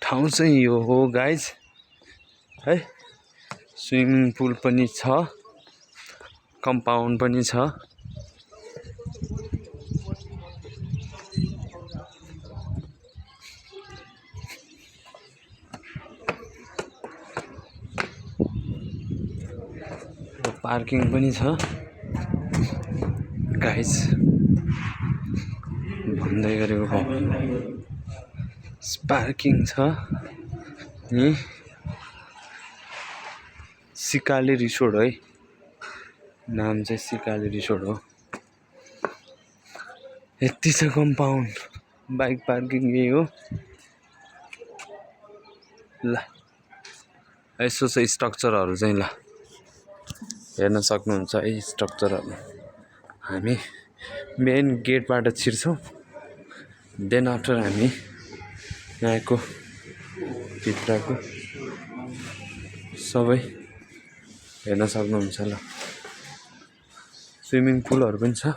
ठाउँ चाहिँ यो हो गाइज है। स्विमिङ पुल पनि छ, कम्पाउन्ड पनि छ। पार्किङ पनि छ गाइज। भन्दै गरेको पार्किङ छ नि। सिकाले रिसोर्ट है, नाम चाहिँ सिकाले रिसोर्ट हो। यति छ कम्पाउन्ड, बाइक पार्किङ यही हो। ल यसो चाहिँ स्ट्रक्चरहरू चाहिँ ल हेर्न सक्नुहुन्छ है स्ट्रक्चरहरू। हामी मेन गेटबाट छिर्छौँ, देन आफ्टर हामी यहाँको भित्रको सबै हेर्न सक्नुहुन्छ। ल स्विमिङ पुलहरू पनि छ।